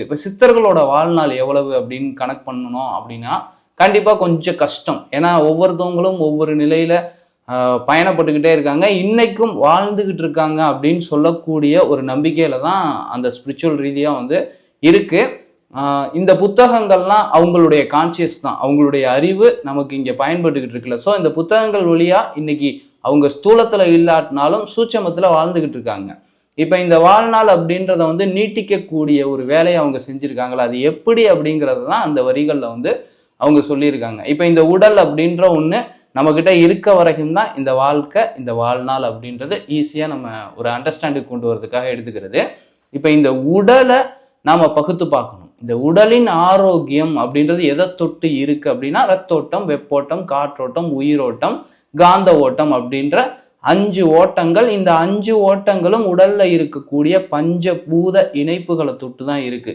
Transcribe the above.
இப்போ சித்தர்களோட வாழ்நாள் எவ்வளவு அப்படின்னு கணக்கு பண்ணணும் அப்படின்னா கண்டிப்பாக கொஞ்சம் கஷ்டம். ஏன்னா ஒவ்வொருத்தவங்களும் ஒவ்வொரு நிலையில பயணப்பட்டுக்கிட்டே இருக்காங்க, இன்னைக்கும் வாழ்ந்துகிட்டு இருக்காங்க அப்படின்னு சொல்லக்கூடிய ஒரு நம்பிக்கையில தான் அந்த ஸ்பிரிச்சுவல் ரீதியாக வந்து இருக்கு. இந்த புத்தகங்கள்லாம் அவங்களுடைய கான்சியஸ் தான், அவங்களுடைய அறிவு நமக்கு இங்கே பயன்பட்டுக்கிட்டு இருக்குல்ல. ஸோ இந்த புத்தகங்கள் வழியா இன்னைக்கு அவங்க ஸ்தூலத்தில் இல்லாட்டினாலும் சூட்சமத்தில் வாழ்ந்துகிட்டு இருக்காங்க. இப்போ இந்த வாழ்நாள் அப்படின்றத வந்து நீட்டிக்கக்கூடிய ஒரு வேலையை அவங்க செஞ்சுருக்காங்களா, அது எப்படி அப்படிங்கிறது தான் அந்த வரிகளில் வந்து அவங்க சொல்லியிருக்காங்க. இப்போ இந்த உடல் அப்படின்ற ஒன்று நம்மக்கிட்ட இருக்க வரைக்கும் தான் இந்த வாழ்க்கை, இந்த வாழ்நாள் அப்படின்றது ஈஸியாக நம்ம ஒரு அண்டர்ஸ்டாண்டிங் கொண்டு வரதுக்காக எடுத்துக்கிறது. இப்போ இந்த உடலை நாம் பகுத்து பார்க்கணும். இந்த உடலின் ஆரோக்கியம் அப்படின்றது எதை தொட்டு இருக்கு அப்படின்னா ரத்தோட்டம், வெப்போட்டம், காற்றோட்டம், உயிரோட்டம், காந்த ஓட்டம் அப்படின்ற 5 ஓட்டங்கள். இந்த 5 ஓட்டங்களும் உடல்ல இருக்கக்கூடிய பஞ்சபூத இணைப்புகளை தொட்டு தான் இருக்கு.